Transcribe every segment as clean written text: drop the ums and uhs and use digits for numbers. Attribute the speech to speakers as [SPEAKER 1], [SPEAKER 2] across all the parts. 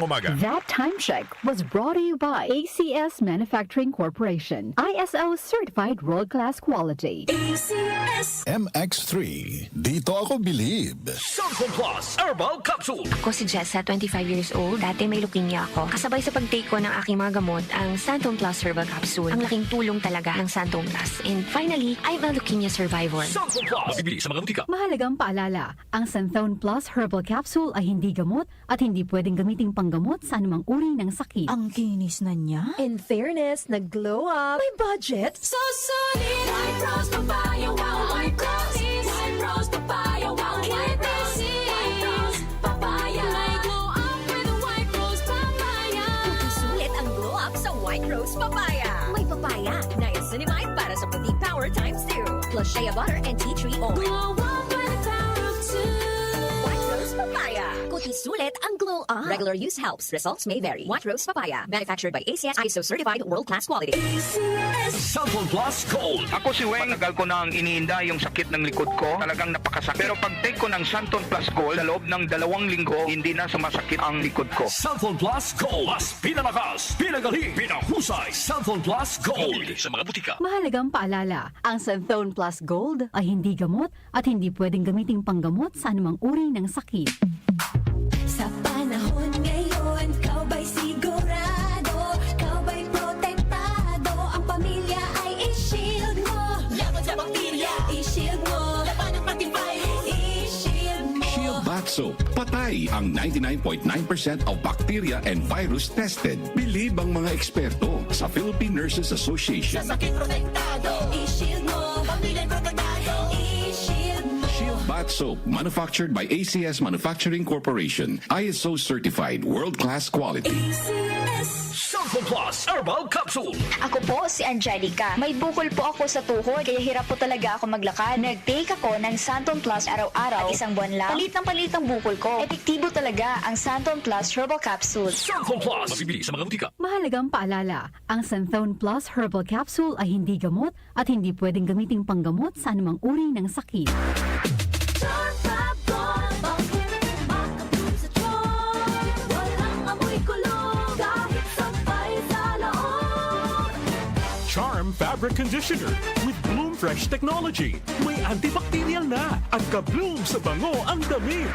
[SPEAKER 1] Umaga.
[SPEAKER 2] That time check was brought to you by ACS Manufacturing Corporation. ISO certified world-class quality.
[SPEAKER 3] ACS
[SPEAKER 4] MX3. Dito ako believe.
[SPEAKER 1] Santon Plus Herbal Capsule.
[SPEAKER 5] Ako si Jessa, 25 years old. Dati may leukemia ako. Kasabay sa pag-take ko ng aking mga gamot, ang Santon Plus Herbal Capsule. Ang laking tulong talaga ng Santon Plus. And finally, I'm a leukemia survivor.
[SPEAKER 1] Santon Plus. Mabibili sa mga butika.
[SPEAKER 2] Mahalagang paalala, ang Santhone Plus Herbal Capsule ay hindi gamot at hindi pwedeng gamiting panggamot sa anumang uri ng sakit.
[SPEAKER 3] Ang kinis na niya.
[SPEAKER 6] In fairness, nag-glow up. May budget.
[SPEAKER 3] So solid. White rose papaya, wow. White rose. White rose papaya, wow. White rose. White rose papaya. May glow up with a white rose papaya.
[SPEAKER 6] Sulit ang glow up sa White Rose Papaya. May papaya, niacinamide para sa puti power times 2. Plus shea butter and tea tree oil.
[SPEAKER 3] Glow up with the power of 2.
[SPEAKER 6] White Rose Papaya. Kuti sulit ang glow up. Regular use helps. Results may vary. White Rose Papaya. Manufactured by ACS ISO certified world-class quality.
[SPEAKER 3] ACS.
[SPEAKER 1] Santon Plus Gold.
[SPEAKER 7] Ako si Weng, matagal ko nang iniinda yung sakit ng likod ko. Talagang napakasakit. Pero pag take ko ng Santon Plus Gold, sa loob ng 2 linggo, hindi na sumasakit ang likod ko.
[SPEAKER 1] Santon Plus Gold. Mas pinalakas, pinagaling, pinahusay. Santon Plus Gold. Mabibili sa mga butika.
[SPEAKER 2] Mahalagang paalala, ang Santhone Plus Gold ay hindi gamot at hindi pwedeng gamiting panggamot sa anumang uri ng sakit.
[SPEAKER 3] Sa panahon ngayon, kau ba'y sigurado? Kau ba'y protektado? Ang pamilya ay i-shield mo. Laban sa bakterya, i-shield mo. Laban ng pati virus, i-shield mo.
[SPEAKER 8] Shield Bath Soap. Patay ang 99.9% of bacteria and virus tested. Believe ang mga eksperto sa Philippine Nurses Association.
[SPEAKER 3] Sa sakit protektado, i-shield mo. Pamilya protektado, i-shield mo.
[SPEAKER 8] Shield Bath Soap, manufactured by ACS Manufacturing Corporation. ISO certified world-class quality.
[SPEAKER 3] ACS.
[SPEAKER 1] Santon Plus Herbal Capsule.
[SPEAKER 9] Ako po si Angelica. May bukol po ako sa tuhod kaya hirap po talaga ako maglakad. Nag-take ako ng Santon Plus araw-araw at 1 buwan lang. Palit ang bukol ko. Epektibo talaga ang Santon Plus Herbal Capsule.
[SPEAKER 1] Santon Plus. Mabibili sa mga butika.
[SPEAKER 2] Mahalagang paalala, ang Santhone Plus Herbal Capsule ay hindi gamot at hindi pwedeng gamiting panggamot sa anumang uri ng sakit.
[SPEAKER 3] Charm Fab Gold. Bakit makapun sa Charm? Walang amoy kulog kahit sabay sa loob.
[SPEAKER 10] Charm Fabric Conditioner with Bloom Fresh Technology. May antibacterial na at ka-bloom sa bango ang damit.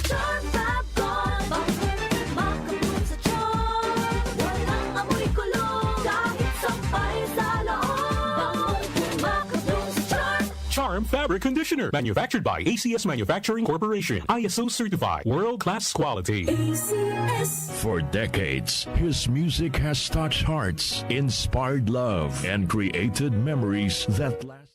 [SPEAKER 3] Charm Fab Gold. Bakit makapun sa Charm? Walang amoy kulog kahit sabay sa loob. Makapun sa Charm.
[SPEAKER 10] Charm Fabric Conditioner. Manufactured by ACS Manufacturing Corporation. ISO certified. World-class quality.
[SPEAKER 3] ACS.
[SPEAKER 11] For decades, his music has touched hearts, inspired love, and created memories that last.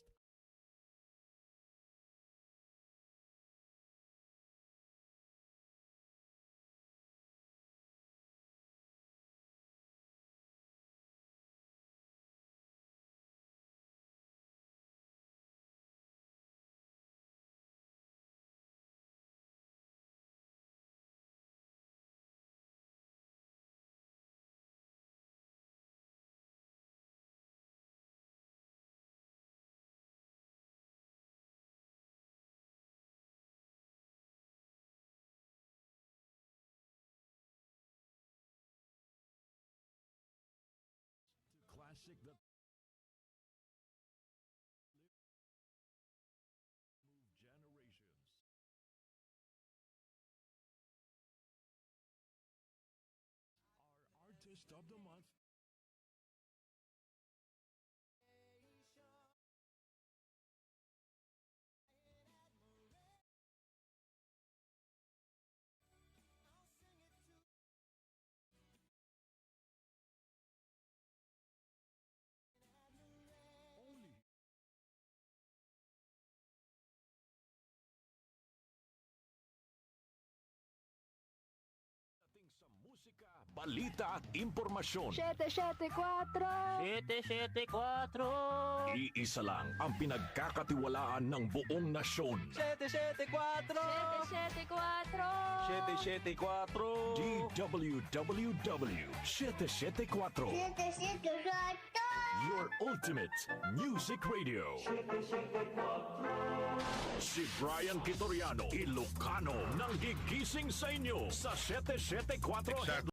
[SPEAKER 11] Classic that move generations. Our artist of the month. Sa musika, balita at impormasyon.
[SPEAKER 6] 774.
[SPEAKER 12] 774.
[SPEAKER 11] Iisa lang ang pinagkakatiwalaan ng buong nasyon.
[SPEAKER 12] 774.
[SPEAKER 6] 774.
[SPEAKER 12] 774.
[SPEAKER 11] DWWW 774. Your ultimate music radio. Si Brian Kitoriano, Ilocano, nang gigising sa inyo sa 774 headline.